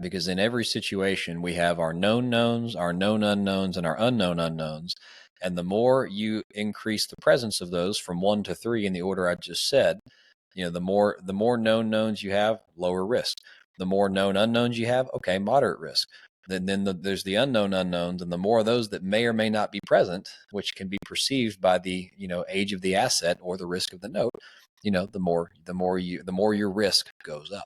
because in every situation we have our known knowns, our known unknowns, and our unknown unknowns. And the more you increase the presence of those from 1 to 3 in the order I just said, the more known knowns you have, lower risk. The more known unknowns you have, okay, moderate risk. Then there's the unknown unknowns, and the more of those that may or may not be present, which can be perceived by the age of the asset or the risk of the note, the more your risk goes up.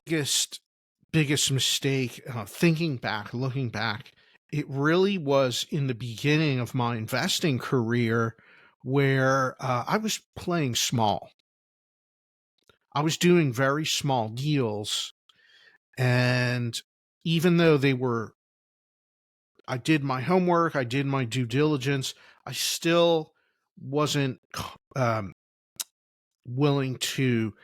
Biggest mistake, looking back, it really was in the beginning of my investing career where I was playing small. I was doing very small deals, and even though I did my homework, I did my due diligence, I still wasn't willing to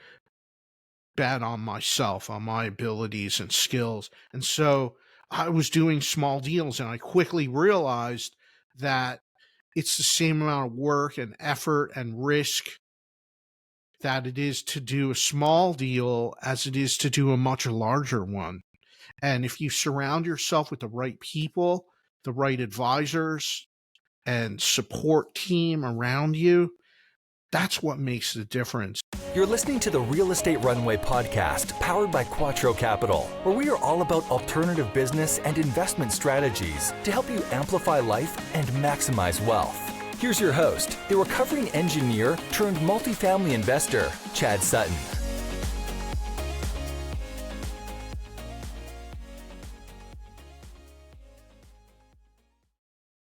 bet on myself, on my abilities and skills. And so I was doing small deals, and I quickly realized that it's the same amount of work and effort and risk that it is to do a small deal as it is to do a much larger one. And if you surround yourself with the right people, the right advisors, and support team around you, that's what makes the difference. You're listening to the Real Estate Runway podcast, powered by Quattro Capital, where we are all about alternative business and investment strategies to help you amplify life and maximize wealth. Here's your host, the recovering engineer turned multifamily investor, Chad Sutton.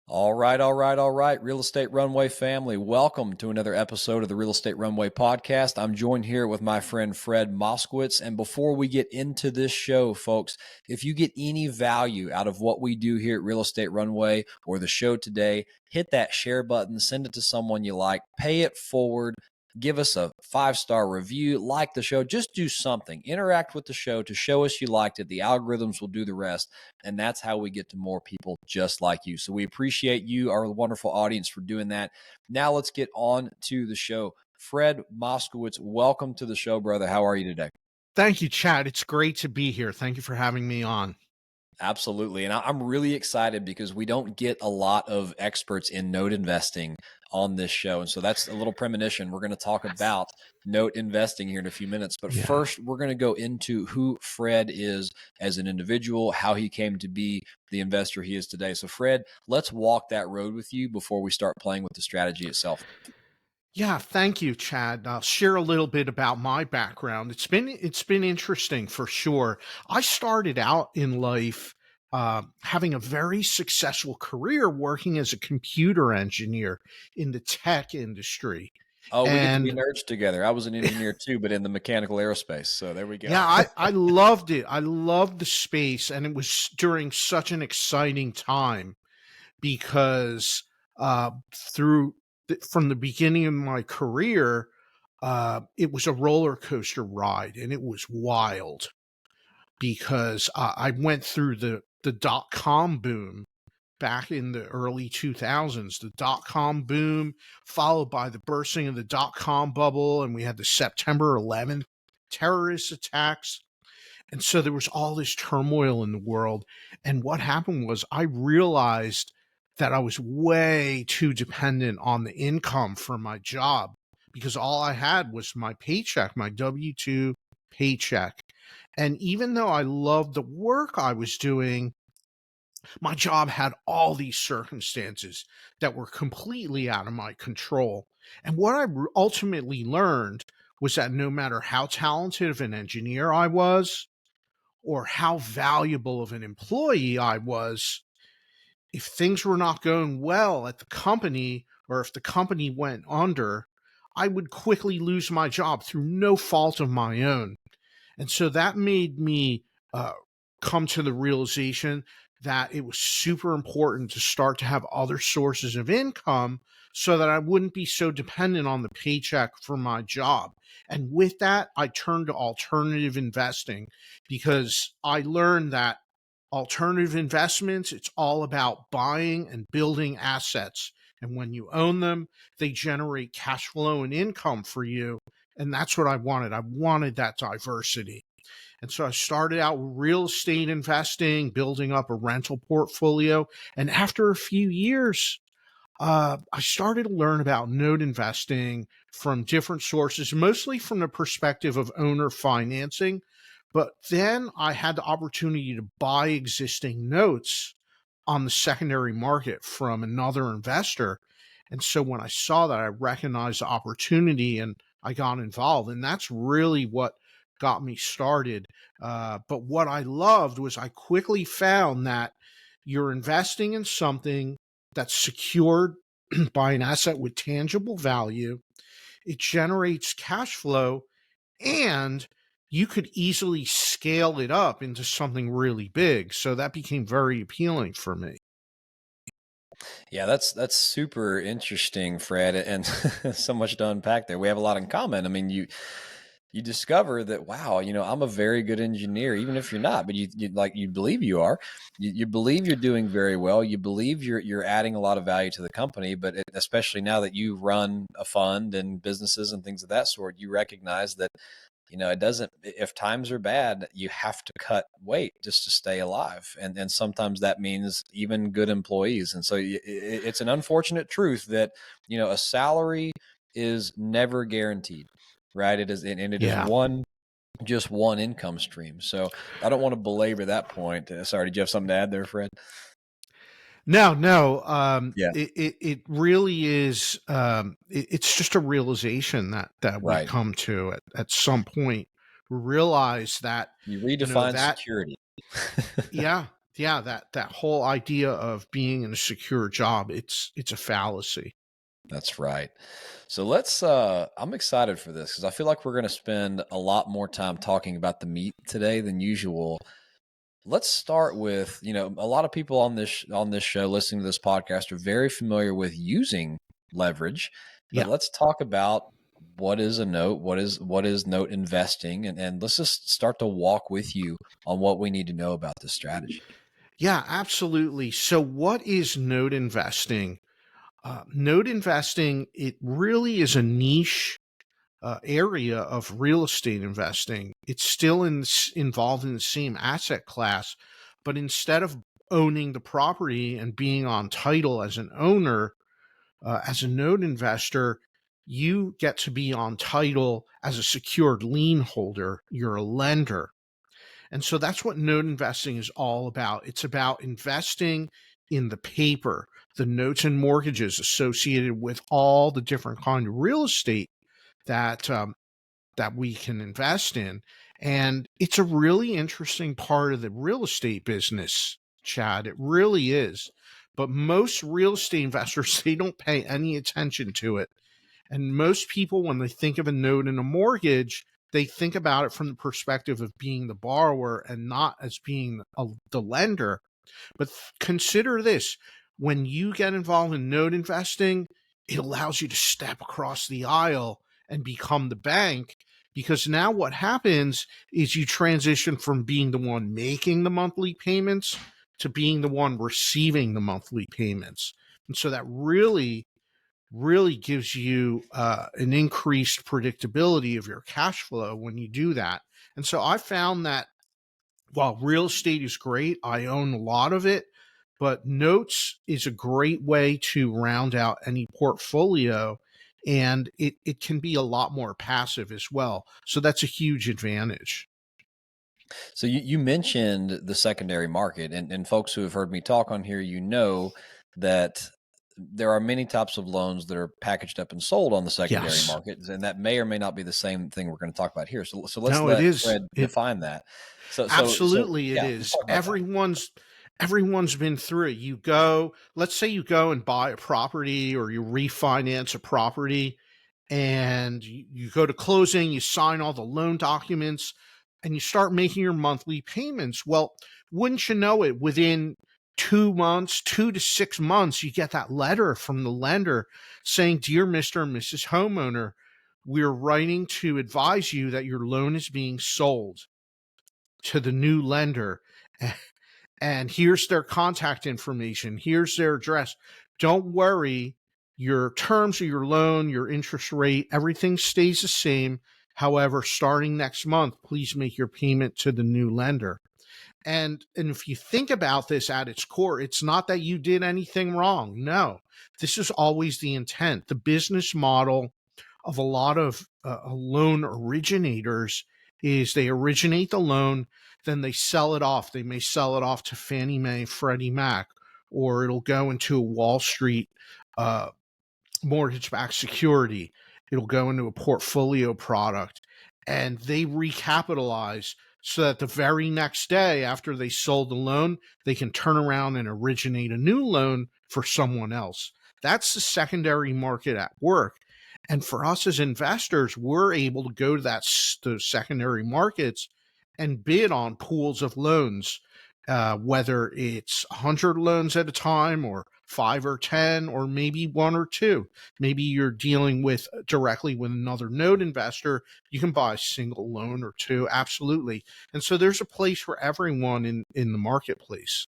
All right. Real Estate Runway family, welcome to another episode of the Real Estate Runway podcast. I'm joined here with my friend Fred Moskowitz. And before we get into this show, folks, if you get any value out of what we do here at Real Estate Runway or the show today, hit that share button, send it to someone you like, pay it forward. Give us a 5-star review, like the show, just do something. Interact with the show to show us you liked it. The algorithms will do the rest. And that's how we get to more people just like you. So we appreciate you, our wonderful audience, for doing that. Now let's get on to the show. Fred Moskowitz, welcome to the show, brother. How are you today? Thank you, Chad. It's great to be here. Thank you for having me on. Absolutely. And I'm really excited because we don't get a lot of experts in note investing on this show. And so that's a little premonition. We're going to talk about note investing here in a few minutes. But first, we're going to go into who Fred is as an individual, how he came to be the investor he is today. So Fred, let's walk that road with you before we start playing with the strategy itself. Yeah, thank you, Chad. I'll share a little bit about my background. It's been interesting for sure. I started out in life having a very successful career working as a computer engineer in the tech industry. Oh, we get to be nerds together. I was an engineer too, but in the mechanical aerospace. So there we go. Yeah, I loved it. I loved the space, and it was during such an exciting time because from the beginning of my career, it was a roller coaster ride, and it was wild because I went through the dot-com boom back in the early 2000s, the dot-com boom, followed by the bursting of the dot-com bubble, and we had the September 11th terrorist attacks. And so there was all this turmoil in the world. And what happened was I realized that I was way too dependent on the income from my job because all I had was my paycheck, my W-2 paycheck. And even though I loved the work I was doing, my job had all these circumstances that were completely out of my control. And what I ultimately learned was that no matter how talented of an engineer I was or how valuable of an employee I was, if things were not going well at the company or if the company went under, I would quickly lose my job through no fault of my own. And so that made me come to the realization that it was super important to start to have other sources of income so that I wouldn't be so dependent on the paycheck from my job. And with that, I turned to alternative investing because I learned that alternative investments, it's all about buying and building assets. And when you own them, they generate cash flow and income for you. And that's what I wanted. I wanted that diversity. And so I started out real estate investing, building up a rental portfolio. And after a few years, I started to learn about note investing from different sources, mostly from the perspective of owner financing. But then I had the opportunity to buy existing notes on the secondary market from another investor. And so when I saw that, I recognized the opportunity and I got involved. And that's really what got me started. But what I loved was I quickly found that you're investing in something that's secured by an asset with tangible value. It generates cash flow, and you could easily scale it up into something really big. So that became very appealing for me. Yeah, that's super interesting, Fred, and so much to unpack there. We have a lot in common. I mean, you discover that, wow, I'm a very good engineer, even if you're not, but you believe you are. You believe you're doing very well. You believe you're adding a lot of value to the company, but especially now that you run a fund and businesses and things of that sort, you recognize that it doesn't, if times are bad, you have to cut weight just to stay alive. And sometimes that means even good employees. And so it's an unfortunate truth that, a salary is never guaranteed, right? It is, and it is Yeah. just one income stream. So I don't want to belabor that point. Sorry, did you have something to add there, Fred? No. Yeah. It really is. It's just a realization that we Right. come to at some point. Realize that You redefine that security. yeah, that whole idea of being in a secure job, it's a fallacy. That's right. So I'm excited for this because I feel like we're going to spend a lot more time talking about the meat today than usual. Let's start with, a lot of people on this show listening to this podcast are very familiar with using leverage, but Yeah. let's talk about what is a note, what is note investing, and let's just start to walk with you on what we need to know about this strategy. Yeah, absolutely. So what is note investing? Note investing, it really is a niche area of real estate investing. It's still involved in the same asset class, but instead of owning the property and being on title as an owner, as a note investor, you get to be on title as a secured lien holder. You're a lender. And so that's what note investing is all about. It's about investing in the paper, the notes and mortgages associated with all the different kind of real estate that that we can invest in. And it's a really interesting part of the real estate business, Chad. It really is. But most real estate investors, they don't pay any attention to it. And most people, when they think of a note and a mortgage, they think about it from the perspective of being the borrower and not as being the lender. But consider this: when you get involved in note investing, it allows you to step across the aisle and become the bank, because now what happens is you transition from being the one making the monthly payments to being the one receiving the monthly payments. And so that really gives you an increased predictability of your cash flow when you do that. And so I found that while real estate is great, I own a lot of it, but notes is a great way to round out any portfolio, and it can be a lot more passive as well. So that's a huge advantage. So you mentioned the secondary market, and folks who have heard me talk on here, that there are many types of loans that are packaged up and sold on the secondary Yes. market, and that may or may not be the same thing we're going to talk about here. So let's No, let it is. Fred define that. Absolutely, it Yeah, is. let's talk about that. Everyone's been through it. Let's say you go and buy a property or you refinance a property, and you go to closing, you sign all the loan documents, and you start making your monthly payments. Well, wouldn't you know it, within 2 months, 2 to 6 months, you get that letter from the lender saying, "Dear Mr. and Mrs. Homeowner, we're writing to advise you that your loan is being sold to the new lender. And here's their contact information. Here's their address. Don't worry. Your terms of your loan, your interest rate, everything stays the same. However, starting next month, please make your payment to the new lender. And if you think about this at its core, it's not that you did anything wrong. No, this is always the intent. The business model of a lot of loan originators is they originate the loan, then they sell it off. They may sell it off to Fannie Mae, Freddie Mac, or it'll go into a Wall Street uh, mortgage-backed security. It'll go into a portfolio product, and they recapitalize so that the very next day after they sold the loan, they can turn around and originate a new loan for someone else. That's the secondary market at work. And for us as investors, we're able to go to those secondary markets and bid on pools of loans, whether it's 100 loans at a time or 5 or 10, or maybe 1 or 2. Maybe you're dealing with directly with another note investor. You can buy a single loan or 2. Absolutely. And so there's a place for everyone in the marketplace.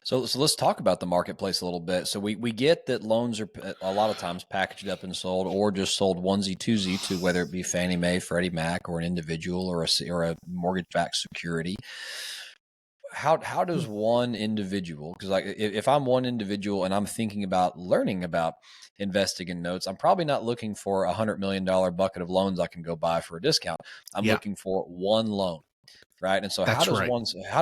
So let's talk about the marketplace a little bit. So we get that loans are a lot of times packaged up and sold, or just sold onesie twosie to whether it be Fannie Mae, Freddie Mac, or an individual, or a mortgage-backed security. How does one individual, because like if I'm one individual and I'm thinking about learning about investing in notes, I'm probably not looking for $100 million bucket of loans I can go buy for a discount. I'm looking for one loan. Right. And so how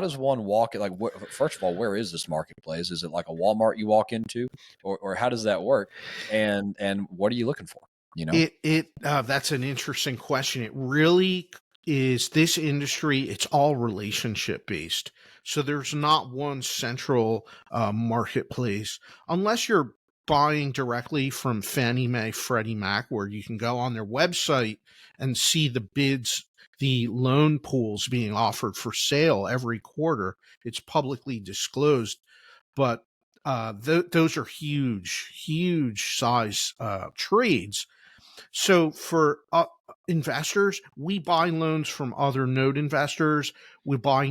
does one walk it? Like, first of all, where is this marketplace? Is it like a Walmart you walk into, or how does that work? And what are you looking for? You know, That's an interesting question. It really is. This industry, it's all relationship based. So there's not one central marketplace unless you're buying directly from Fannie Mae, Freddie Mac, where you can go on their website and see the bids, the loan pools being offered for sale every quarter. It's publicly disclosed, but those are huge size trades. So for investors, we buy loans from other note investors. We buy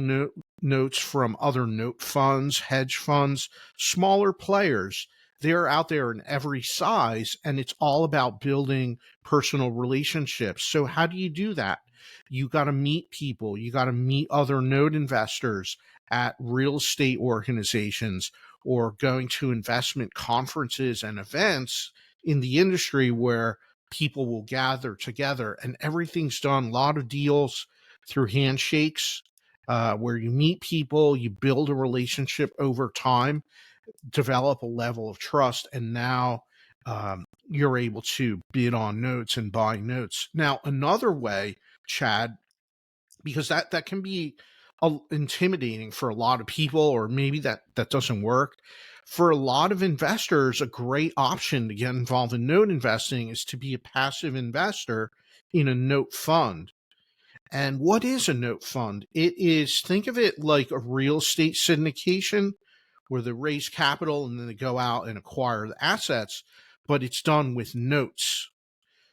notes from other note funds, hedge funds, smaller players. They're out there in every size, and it's all about building personal relationships. So how do you do that? You got to meet people. You got to meet other note investors at real estate organizations, or going to investment conferences and events in the industry where people will gather together, and everything's done. A lot of deals through handshakes, where you meet people, you build a relationship over time, develop a level of trust, and now you're able to bid on notes and buy notes. Now, another way, Chad, because that can be intimidating for a lot of people, or maybe that doesn't work. For a lot of investors, a great option to get involved in note investing is to be a passive investor in a note fund. And what is a note fund? It is, think of it like a real estate syndication, where they raise capital and then they go out and acquire the assets, but it's done with notes.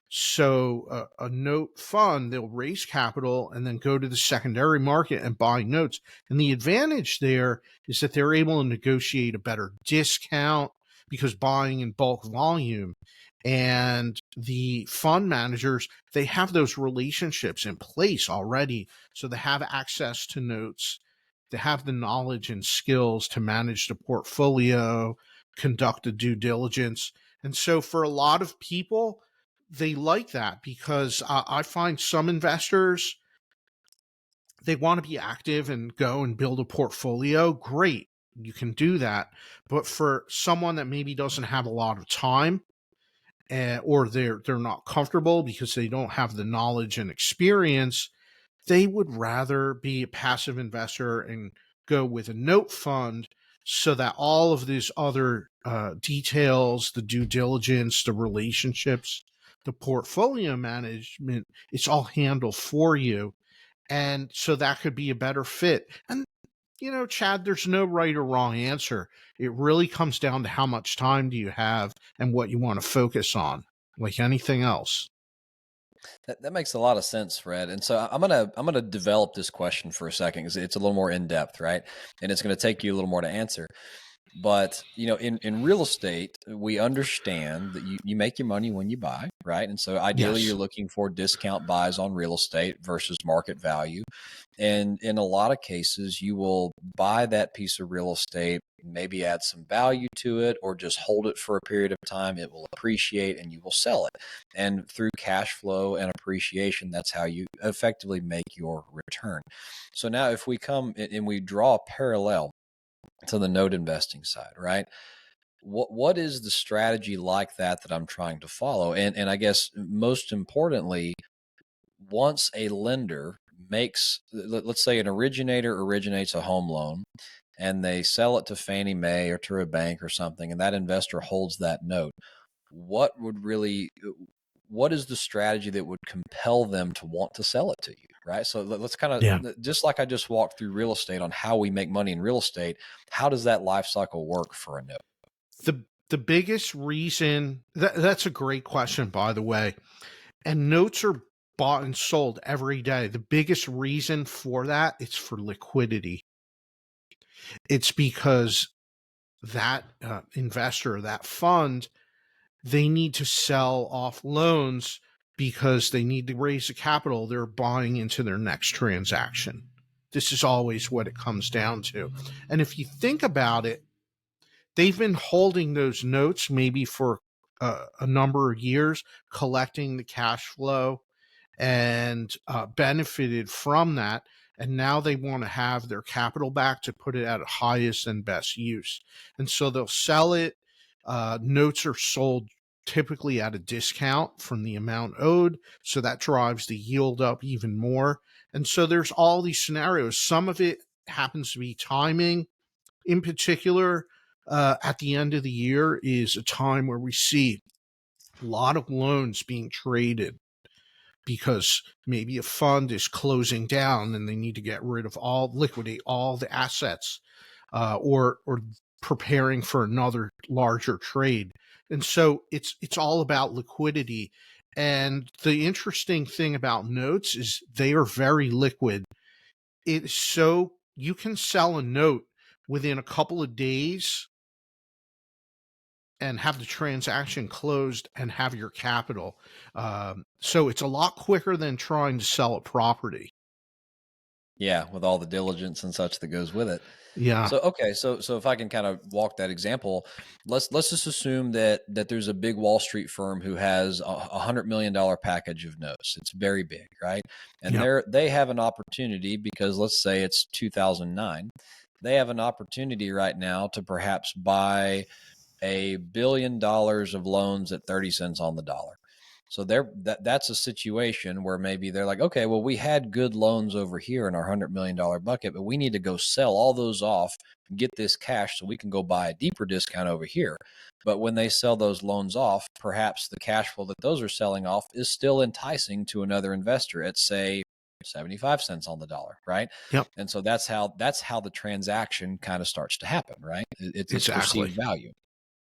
So a note fund, they'll raise capital and then go to the secondary market and buy notes. And the advantage there is that they're able to negotiate a better discount because buying in bulk volume. And the fund managers, they have those relationships in place already. So they have access to notes. They have the knowledge and skills to manage the portfolio, conduct the due diligence. And so for a lot of people, they like that, because I find some investors, they want to be active and go and build a portfolio. Great, you can do that. But for someone that maybe doesn't have a lot of time, or they're not comfortable because they don't have the knowledge and experience, they would rather be a passive investor and go with a note fund, so that all of these other details, the due diligence, the relationships, the portfolio management, it's all handled for you. And so that could be a better fit. And, Chad, there's no right or wrong answer. It really comes down to how much time do you have and what you want to focus on, like anything else. That makes a lot of sense, Fred. And so I'm gonna develop this question for a second, because it's a little more in depth, right? And it's going to take you a little more to answer. But, in real estate, we understand that you make your money when you buy, right? And so ideally Yes. you're looking for discount buys on real estate versus market value. And in a lot of cases, you will buy that piece of real estate, maybe add some value to it, or just hold it for a period of time. It will appreciate and you will sell it. And through cash flow and appreciation, that's how you effectively make your return. So now if we come and we draw a parallel to the note investing side, right? What is the strategy like that I'm trying to follow? And I guess most importantly, once a lender makes, let's say an originator originates a home loan and they sell it to Fannie Mae or to a bank or something, and that investor holds that note, what is the strategy that would compel them to want to sell it to you, right? So let's kind Yeah. of, just like I just walked through real estate on how we make money in real estate, how does that life cycle work for a note? The biggest reason that's a great question, by the way. And notes are bought and sold every day. The biggest reason for that is for liquidity. It's because that investor, that fund, they need to sell off loans because they need to raise the capital they're buying into their next transaction. This is always what it comes down to. And if you think about it, they've been holding those notes maybe for a number of years, collecting the cash flow and benefited from that. And now they want to have their capital back to put it at highest and best use. And so they'll sell it. Notes are sold typically at a discount from the amount owed. So that drives the yield up even more. And so there's all these scenarios. Some of it happens to be timing. In particular, at the end of the year is a time where we see a lot of loans being traded because maybe a fund is closing down and they need to get rid of liquidate all the assets, or preparing for another larger trade. And so it's all about liquidity. And the interesting thing about notes is they are very liquid. It's so you can sell a note within a couple of days and have the transaction closed and have your capital. So it's a lot quicker than trying to sell a property. Yeah, with all the diligence and such that goes with it. Yeah. So okay, so if I can kind of walk that example, let's just assume that there's a big Wall Street firm who has $100 million package of notes. It's very big, right? And Yep. they have an opportunity because let's say it's 2009, they have an opportunity right now to perhaps buy $1 billion of loans at 30 cents on the dollar. So that's a situation where maybe they're like, okay, well, we had good loans over here in our $100 million bucket, but we need to go sell all those off and get this cash so we can go buy a deeper discount over here. But when they sell those loans off, perhaps the cash flow that those are selling off is still enticing to another investor at, say, 75 cents on the dollar, right? Yep. And so that's how the transaction kind of starts to happen, right? It's Exactly. perceived value.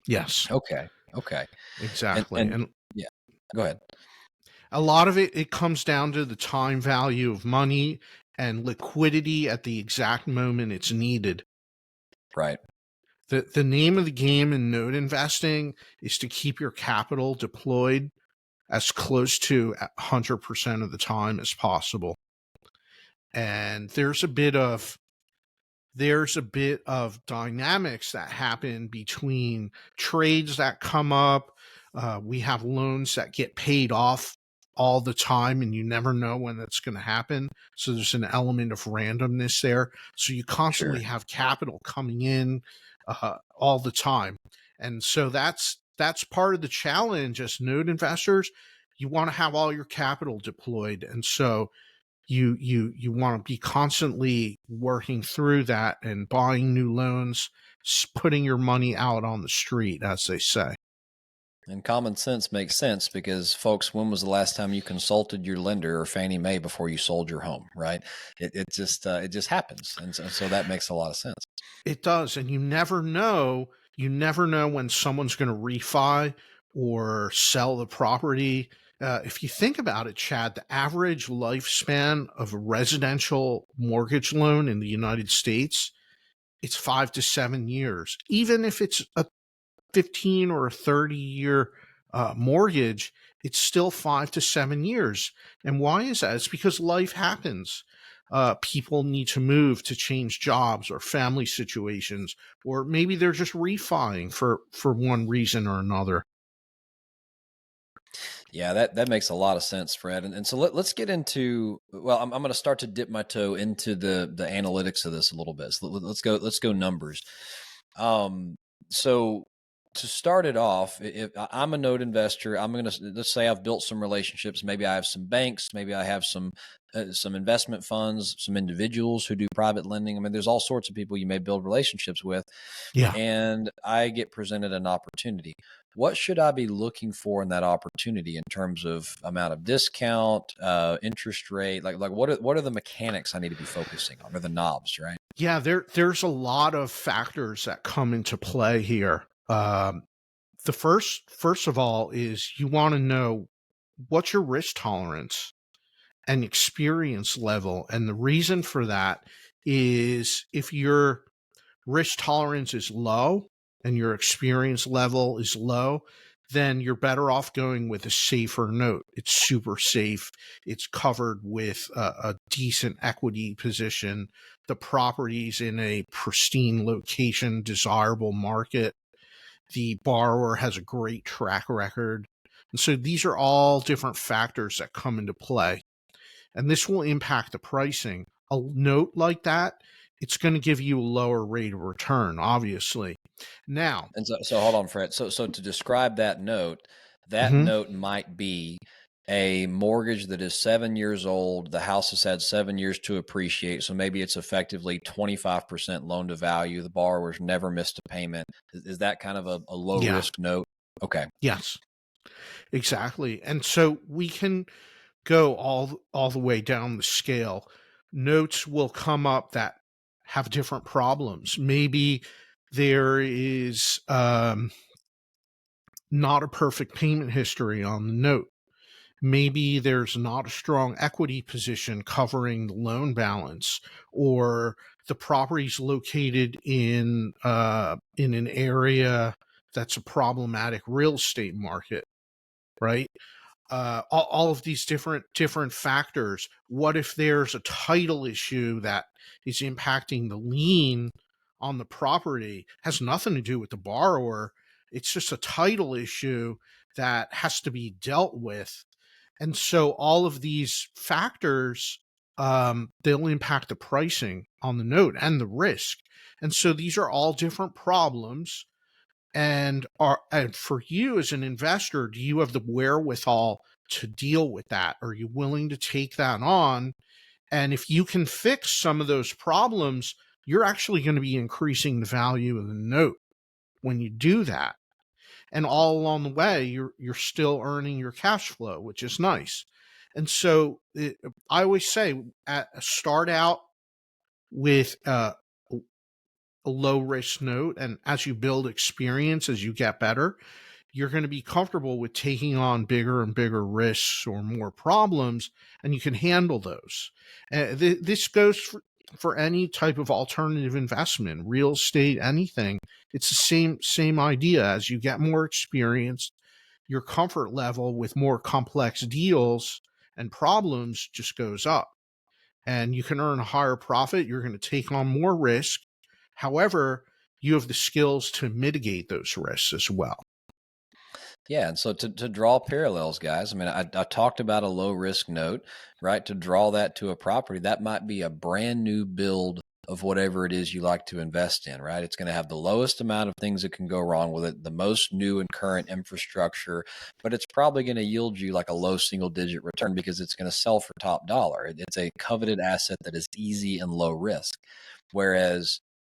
Yes. Okay. Exactly. And And yeah, go ahead. a lot of it comes down to the time value of money and liquidity at the exact moment it's needed. Right. The name of the game in note investing is to keep your capital deployed as close to 100% of the time as possible. And there's a bit of dynamics that happen between trades that come up. We have loans that get paid off all the time and you never know when that's going to happen. So there's an element of randomness there. So you constantly Sure. have capital coming in all the time. And so that's part of the challenge as note investors. You want to have all your capital deployed. And so you want to be constantly working through that and buying new loans, putting your money out on the street, as they say. And common sense makes sense because, folks, when was the last time you consulted your lender or Fannie Mae before you sold your home, right? It just happens. And so that makes a lot of sense. It does. And you never know. You never know when someone's going to refi or sell the property. If you think about it, Chad, the average lifespan of a residential mortgage loan in the United States it's 5 to 7 years. Even if it's a 15 or a 30-year mortgage, it's still 5 to 7 years. And why is that? It's because life happens. People need to move to change jobs or family situations, or maybe they're just refining for one reason or another. Yeah, that makes a lot of sense, Fred. And so let's get into, well, I'm going to start to dip my toe into the analytics of this a little bit. So let's go numbers. So to start it off, if I'm a note investor, I'm going to, let's say I've built some relationships. Maybe I have some banks, maybe I have some investment funds, some individuals who do private lending. I mean, there's all sorts of people you may build relationships with. Yeah. And I get presented an opportunity. What should I be looking for in that opportunity in terms of amount of discount, interest rate? Like what are the mechanics I need to be focusing on, or the knobs, right? Yeah, there's a lot of factors that come into play here. The first of all is you want to know what's your risk tolerance and experience level. And the reason for that is if your risk tolerance is low and your experience level is low, then you're better off going with a safer note. It's super safe. It's covered with a decent equity position. The property's in a pristine location, desirable market. The borrower has a great track record. And so these are all different factors that come into play. And this will impact the pricing. A note like that, it's going to give you a lower rate of return, obviously. Now, And so hold on, Fred. So to describe that mhm, note might be a mortgage that is 7 years old. The house has had 7 years to appreciate. So maybe it's effectively 25% loan to value. The borrower's never missed a payment. Is that kind of a low yeah, risk note? Okay. yes, exactly. And so we can go all the way down the scale. Notes will come up that have different problems. Maybe there is not a perfect payment history on the note. Maybe there's not a strong equity position covering the loan balance, or the property's located in an area that's a problematic real estate market, right? All of these different factors. What if there's a title issue that is impacting the lien on the property? Has nothing to do with the borrower. It's just a title issue that has to be dealt with. And so all of these factors, they'll impact the pricing on the note and the risk. And so these are all different problems. And for you as an investor, do you have the wherewithal to deal with that? Are you willing to take that on? And if you can fix some of those problems, you're actually going to be increasing the value of the note when you do that. And all along the way, you're still earning your cash flow, which is nice. And so I always say, start out with a low risk note, and as you build experience, as you get better, you're going to be comfortable with taking on bigger and bigger risks or more problems, and you can handle those. This goes for any type of alternative investment, real estate, anything. It's the same idea. As you get more experience, your comfort level with more complex deals and problems just goes up, and you can earn a higher profit. You're going to take on more risk. However, you have the skills to mitigate those risks as well. Yeah. And so to draw parallels, guys, I mean, I talked about a low risk note, right? To draw that to a property, that might be a brand new build of whatever it is you like to invest in, right? It's going to have the lowest amount of things that can go wrong with it, the most new and current infrastructure, but it's probably going to yield you like a low single digit return because it's going to sell for top dollar. It's a coveted asset that is easy and low risk. Whereas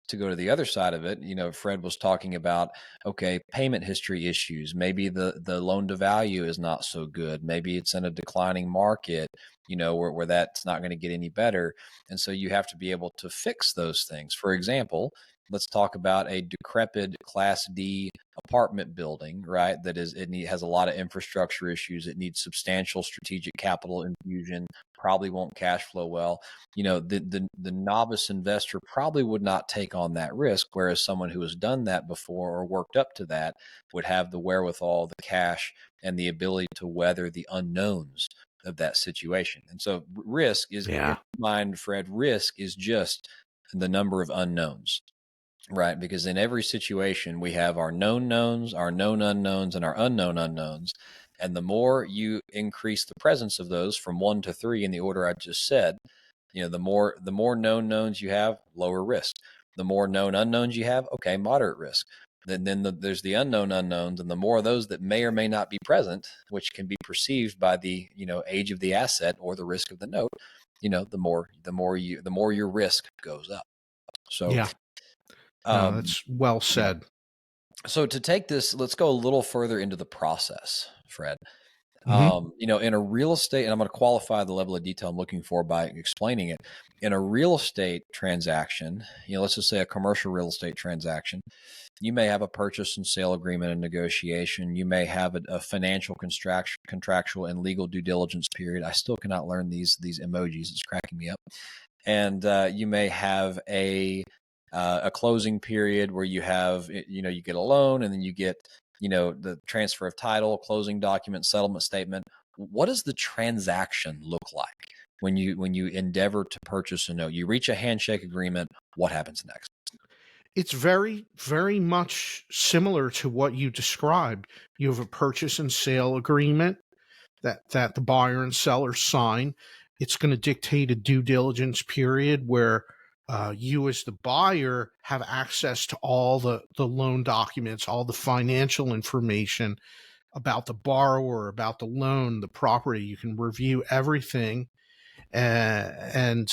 to go to the other side of it, Fred was talking about, okay, payment history issues. Maybe the loan to value is not so good. Maybe it's in a declining market, where that's not going to get any better. And so you have to be able to fix those things. For example, let's talk about a decrepit Class D apartment building, right? Has a lot of infrastructure issues. It needs substantial strategic capital infusion, probably won't cash flow well. The novice investor probably would not take on that risk, whereas someone who has done that before or worked up to that would have the wherewithal, the cash, and the ability to weather the unknowns of that situation. And so risk is, in my mind, Fred, risk is just the number of unknowns. Right, because in every situation we have our known knowns, our known unknowns, and our unknown unknowns. And the more you increase the presence of those from 1 to 3 in the order I just said, the more known knowns you have, lower risk. The more known unknowns you have, okay, moderate risk. Then there's the unknown unknowns, and the more of those that may or may not be present, which can be perceived by the age of the asset or the risk of the note, the more your risk goes up. So yeah. That's well said. So to take this, let's go a little further into the process, Fred. In a real estate, and I'm going to qualify the level of detail I'm looking for by explaining it. In a real estate transaction, let's just say a commercial real estate transaction, you may have a purchase and sale agreement and negotiation. You may have a financial contractual and legal due diligence period. I still cannot learn these emojis. It's cracking me up. And you may have a closing period where you have, you get a loan, and then you get, the transfer of title, closing document, settlement statement. What does the transaction look like when you endeavor to purchase a note? You reach a handshake agreement. What happens next? It's very, very much similar to what you described. You have a purchase and sale agreement that the buyer and seller sign. It's going to dictate a due diligence period where you as the buyer have access to all the loan documents, all the financial information about the borrower, about the loan, the property. You can review everything, and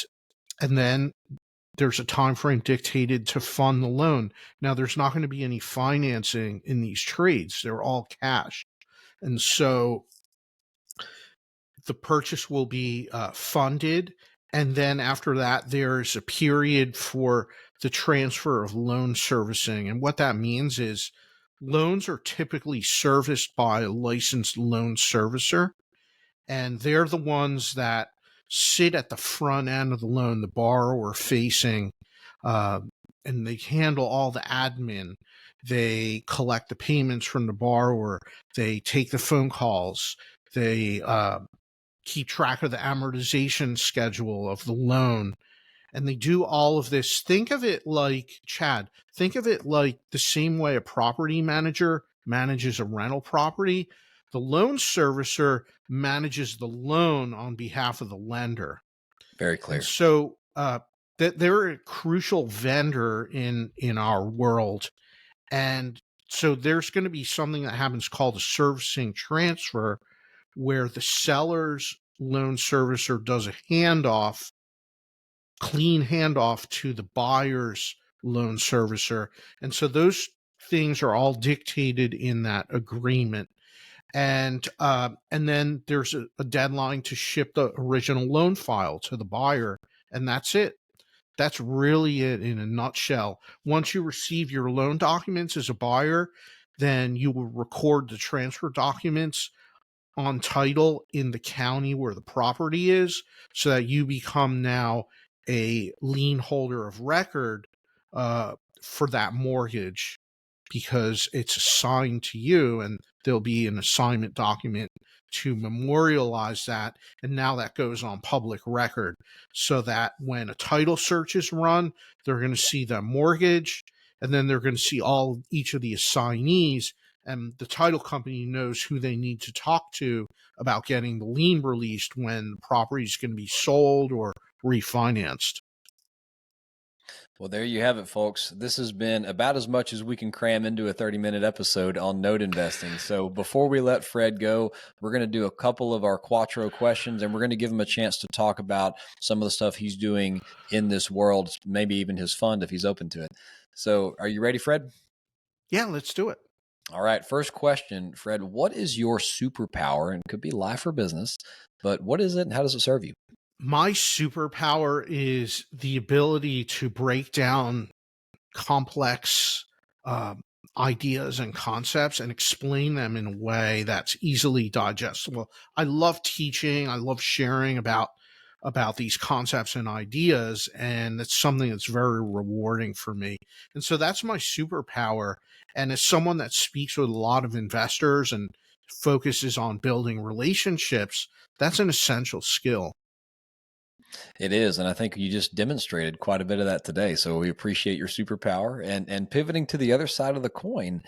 then there's a time frame dictated to fund the loan. Now, there's not going to be any financing in these trades. They're all cash. And so the purchase will be funded. And then after that, there's a period for the transfer of loan servicing. And what that means is loans are typically serviced by a licensed loan servicer. And they're the ones that sit at the front end of the loan, the borrower facing, and they handle all the admin. They collect the payments from the borrower. They take the phone calls. They keep track of the amortization schedule of the loan. And they do all of this. Think of it like, Chad, think of it like the same way a property manager manages a rental property. The loan servicer manages the loan on behalf of the lender. Very clear. And so they're a crucial vendor in our world. And so there's going to be something that happens called a servicing transfer, where the seller's loan servicer does a clean handoff to the buyer's loan servicer. And so those things are all dictated in that agreement. And then there's a deadline to ship the original loan file to the buyer. And that's it. That's really it in a nutshell. Once you receive your loan documents as a buyer, then you will record the transfer documents on title in the county where the property is, so that you become now a lien holder of record for that mortgage, because it's assigned to you, and there'll be an assignment document to memorialize that. And now that goes on public record, so that when a title search is run, they're going to see the mortgage, and then they're going to see each of the assignees, and the title company knows who they need to talk to about getting the lien released when the property is going to be sold or refinanced. Well, there you have it, folks. This has been about as much as we can cram into a 30-minute episode on note investing. So before we let Fred go, we're going to do a couple of our Quattro questions, and we're going to give him a chance to talk about some of the stuff he's doing in this world, maybe even his fund if he's open to it. So are you ready, Fred? Yeah, let's do it. All right. First question, Fred, what is your superpower? And it could be life or business, but what is it and how does it serve you? My superpower is the ability to break down complex ideas and concepts and explain them in a way that's easily digestible. I love teaching. I love sharing about about these concepts and ideas, and it's something that's very rewarding for me. And so that's my superpower. And as someone that speaks with a lot of investors and focuses on building relationships, that's an essential skill. It is, and I think you just demonstrated quite a bit of that today. So we appreciate your superpower. And pivoting to the other side of the coin,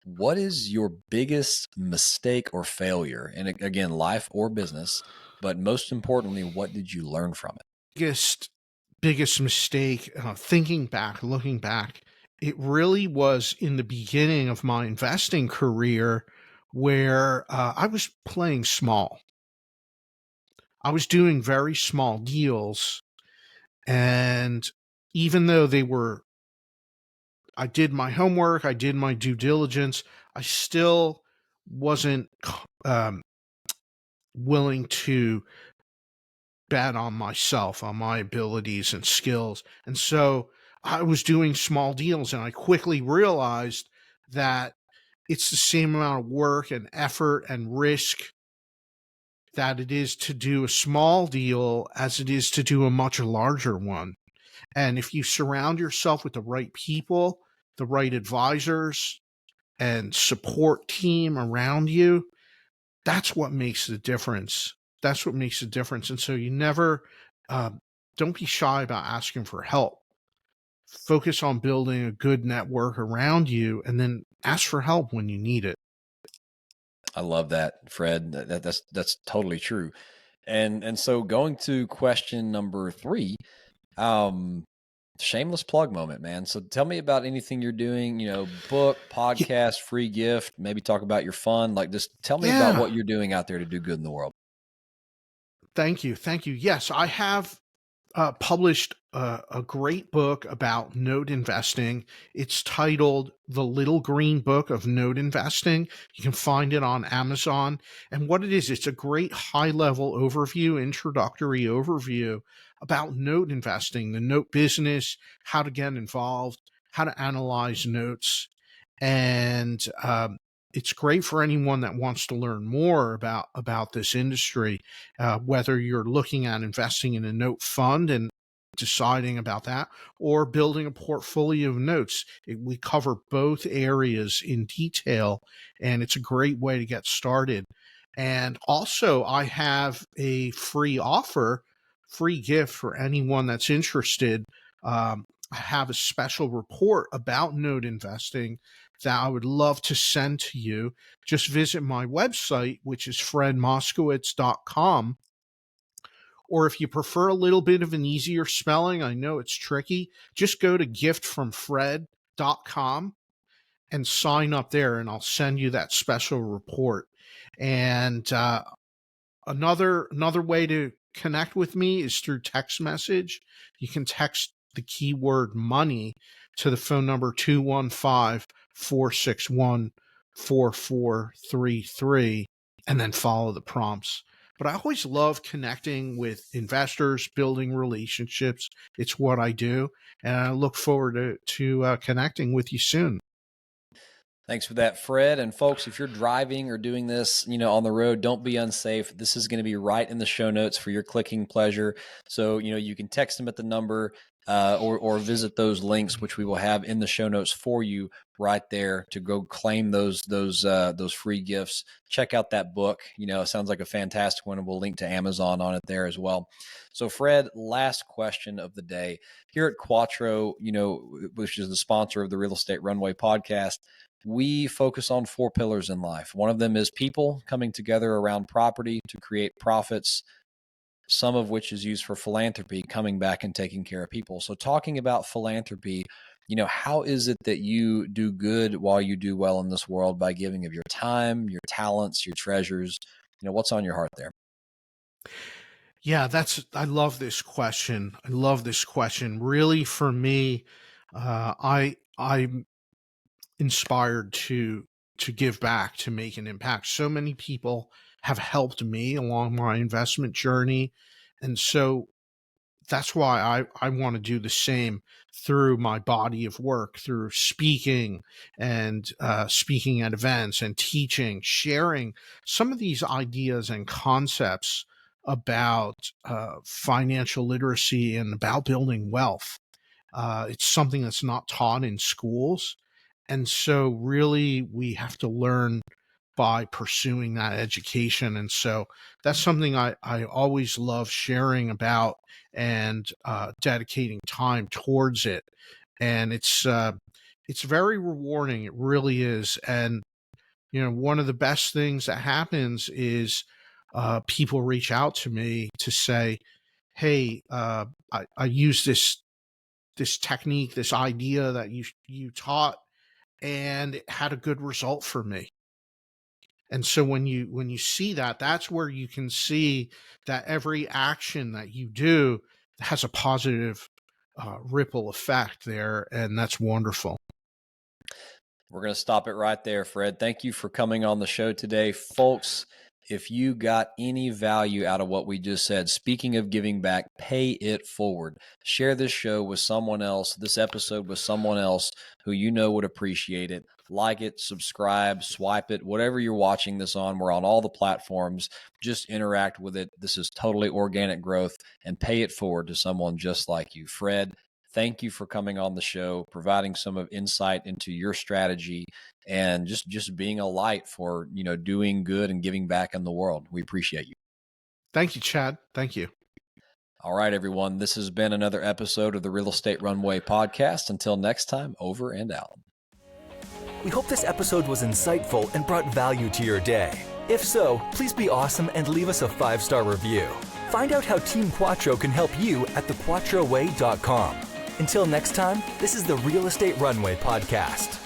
what is your biggest mistake or failure? And again, life or business, but most importantly, what did you learn from it? Biggest mistake, looking back, it really was in the beginning of my investing career where I was playing small. I was doing very small deals, and even though I did my homework, I did my due diligence, I still wasn't um, willing to bet on myself, on my abilities and skills. And so I was doing small deals, and I quickly realized that it's the same amount of work and effort and risk that it is to do a small deal as it is to do a much larger one. And if you surround yourself with the right people, the right advisors and support team around you, that's what makes the difference. That's what makes the difference. And so you never, don't be shy about asking for help. Focus on building a good network around you, and then ask for help when you need it. I love that, Fred. That's totally true. And so going to question number 3, shameless plug moment, man. So tell me about anything you're doing, book, podcast, free gift, maybe talk about your fund. Like, just tell me about what you're doing out there to do good in the world. Thank you. Yes, I have published a great book about note investing. It's titled The Little Green Book of Note Investing. You can find it on Amazon. And what it is, it's a great high-level overview, introductory overview about note investing, the note business, how to get involved, how to analyze notes. And it's great for anyone that wants to learn more about this industry, whether you're looking at investing in a note fund and deciding about that, or building a portfolio of notes. We cover both areas in detail, and it's a great way to get started. And also, I have a free gift for anyone that's interested. I have a special report about note investing that I would love to send to you. Just visit my website, which is fredmoskowitz.com. Or if you prefer a little bit of an easier spelling, I know it's tricky, just go to giftfromfred.com and sign up there, and I'll send you that special report. And another way to connect with me is through text message. You can text the keyword money to the phone number 215-461-4433, and then follow the prompts. But I always love connecting with investors, building relationships. It's what I do, and I look forward to connecting with you soon. Thanks for that, Fred. And folks, if you're driving or doing this, on the road, don't be unsafe. This is going to be right in the show notes for your clicking pleasure. So, you can text them at the number or visit those links, which we will have in the show notes for you right there to go claim those free gifts. Check out that book. It sounds like a fantastic one, and we'll link to Amazon on it there as well. So, Fred, last question of the day. Here at Quattro, which is the sponsor of the Real Estate Runway podcast, we focus on 4 pillars in life. One of them is people coming together around property to create profits, some of which is used for philanthropy, coming back and taking care of people. So talking about philanthropy, how is it that you do good while you do well in this world by giving of your time, your talents, your treasures? What's on your heart there? Yeah, I love this question. Really, for me, I'm inspired to give back, to make an impact. So many people have helped me along my investment journey, and so that's why I want to do the same through my body of work, through speaking and speaking at events and teaching, sharing some of these ideas and concepts about financial literacy and about building wealth. It's something that's not taught in schools. And so really we have to learn by pursuing that education. And so that's something I always love sharing about and dedicating time towards it. And it's very rewarding. It really is. And, one of the best things that happens is people reach out to me to say, hey, I use this technique, this idea that you taught, and it had a good result for me. And so when you see that, that's where you can see that every action that you do has a positive ripple effect there, and that's wonderful. We're going to stop it right there, Fred. Thank you for coming on the show today. Folks, if you got any value out of what we just said, speaking of giving back, pay it forward. Share this show with someone else, this episode with someone else who you know would appreciate it. Like it, subscribe, swipe it, whatever you're watching this on. We're on all the platforms. Just interact with it. This is totally organic growth, and pay it forward to someone just like you. Fred, thank you for coming on the show, providing some of insight into your strategy, and just being a light for, doing good and giving back in the world. We appreciate you. Thank you, Chad. Thank you. All right, everyone. This has been another episode of the Real Estate Runway podcast. Until next time, over and out. We hope this episode was insightful and brought value to your day. If so, please be awesome and leave us a 5-star review. Find out how Team Quattro can help you at thequattroway.com. Until next time, this is the Real Estate Runway podcast.